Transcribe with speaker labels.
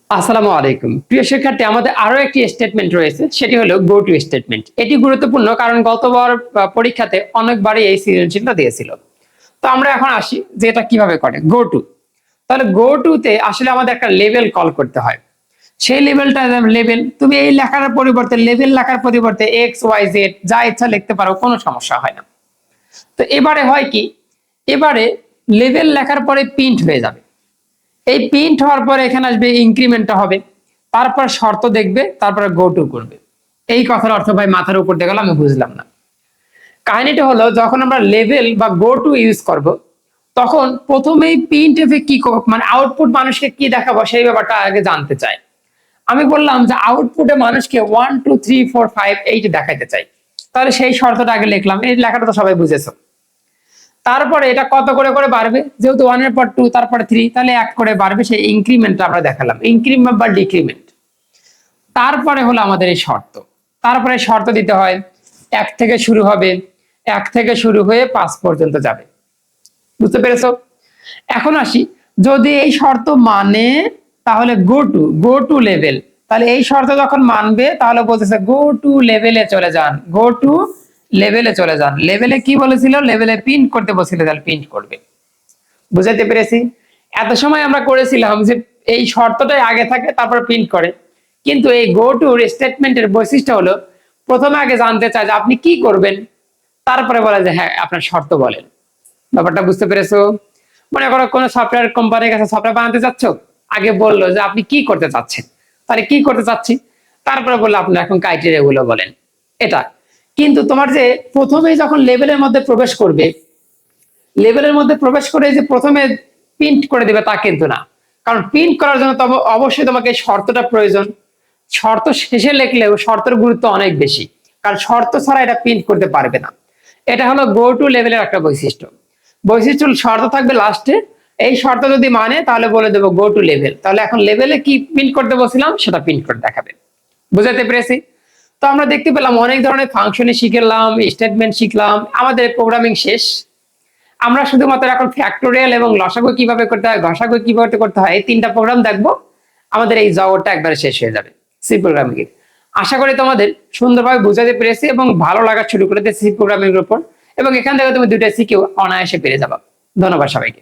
Speaker 1: আসসালামু আলাইকুম প্রিয় শিক্ষার্থী, আমাদের আরো একটি স্টেটমেন্ট রয়েছে, সেটি হলো গো টু স্টেটমেন্ট। এটি গুরুত্বপূর্ণ কারণ গতবার পরীক্ষাতে অনেকবারই এই সৃজনশীলটা দিয়েছিল। তো আমরা এখন আসি যে এটা কিভাবে করে গো টু। তাহলে গো টু তে আসলে আমাদের একটা লেভেল কল করতে হয়। সেই লেভেলটা লেভেল তুমি এই লেখার পরিবর্তে লেভেল লেখার পরিবর্তে এক্স ওয়াই জেড যা ইচ্ছা লিখতে পারো, কোনো সমস্যা হয় না। তো এবারে হয় কি, এবারে লেভেল লেখার পরে প্রিন্ট হয়ে যাবে। এই প্রিন্ট হওয়ার পরে এখানে আসবে ইনক্রিমেন্টটা হবে, তারপর শর্ত দেখবে, তারপরে গো টু করবে। এই কথার অর্থ ভাই মাথার উপর দিয়ে গেল, আমি বুঝলাম না। কাহিনীটা হলো, যখন আমরা লেভেল বা গো টু ইউজ করব, তখন প্রথমেই প্রিন্ট এফে কি মানে আউটপুট মানুষকে কি দেখাবো সেই ব্যাপারটা আগে জানতে চাই। আমি বললাম যে আউটপুটে মানুষকে 1 2 3 4 5 এইটা দেখাইতে চাই। তাহলে সেই শর্তটা আগে লিখলাম, এই লেখাটা তো সবাই বুঝেছো। তারপরে এটা কত করে করে বাড়বে, যেহেতু 1 এর পর 2 তারপরে 3, তাহলে 1 করে বাড়বে, সেই ইনক্রিমেন্টটা আমরা দেখালাম, ইনক্রিমেন্ট বা ডিক্রিমেন্ট। তারপরে হলো আমাদের এই শর্ত। তারপরে শর্ত দিতে হয়, 1 থেকে শুরু হবে, 1 থেকে শুরু হয়ে 5 পর্যন্ত যাবে। বুঝতে পেরেছো? এখন আসি, যদি এই শর্ত মানে তাহলে গো টু লেভেল। তাহলে এই শর্ত যখন মানবে তাহলে বলতেছে গো টু লেভেলে চলে যান, গো টু লেভেলে চলে যান। লেভেলে কি বলেছিল, লেভেলে প্রিন্ট করতে বলেছিল, তাহলে প্রিন্ট করবে। বুঝাইতে পেরেছি? এত সময় আমরা করেছিলাম যে এই শর্তটাই আগে থাকে তারপর প্রিন্ট করে, কিন্তু এই গো টু স্টেটমেন্টের বৈশিষ্ট্য হলো প্রথমে আগে জানতে চায় যে আপনি কি করবেন, তারপরে বলে যে হ্যাঁ আপনার শর্ত বলেন। ব্যাপারটা বুঝতে পেরেছো? মনে করো কোনো সফটওয়্যার কোম্পানির কাছে সফটওয়্যার বানাতে চাচ্ছ, আগে বললো যে আপনি কি করতে চাচ্ছেন, তাহলে কি করতে চাচ্ছি, তারপরে বললো আপনার এখন ক্রাইটেরিয়া গুলো বলেন। এটা কিন্তু তোমার যে প্রথমেই যখন লেভেলের মধ্যে প্রবেশ করবে, লেভেলের মধ্যে প্রবেশ করে যে প্রথমে প্রিন্ট করে দেবে তা কিন্তু না। কারণ প্রিন্ট করার জন্য তবে অবশ্যই তোমাকে শর্তটা প্রয়োজন। শর্ত শেষে লিখলেও শর্তের গুরুত্ব অনেক বেশি, কারণ শর্ত ছাড়া এটা প্রিন্ট করতে পারবে না। এটা হলো গো টু লেভেলের একটা বৈশিষ্ট্য। বৈশিষ্ট্য শর্ত থাকবে লাস্টে, এই শর্ত যদি মানে তাহলে বলে দেবো গো টু লেভেল। তাহলে এখন লেভেলে কি প্রিন্ট করতে বলছিলাম সেটা প্রিন্ট করে দেখাবে। বুঝাতে পেরেছি? তো আমরা দেখতে পেলাম অনেক ধরনের ফাংশনে শিখলাম, স্টেটমেন্ট শিখলাম, আমাদের প্রোগ্রামিং শেষ। আমরা শুধুমাত্র এখন ফ্যাক্টোরিয়াল এবং লসাগু কিভাবে করতে হয়, ঘষাগু কিভাবে করতে হয়, এই 3টা প্রোগ্রাম দেখবো। আমাদের এই জগৎটা একবারে শেষ হয়ে যাবে সি প্রোগ্রামিং এর। আশা করি তোমাদের সুন্দরভাবে বুঝাতে পেরেছি এবং ভালো লাগা শুরু করে দিয়েছি সি প্রোগ্রামিং এর উপর, এবং এখান থেকে তুমি 2টা শিখেও অনায়াসে পেরে যাবা। ধন্যবাদ সবাইকে।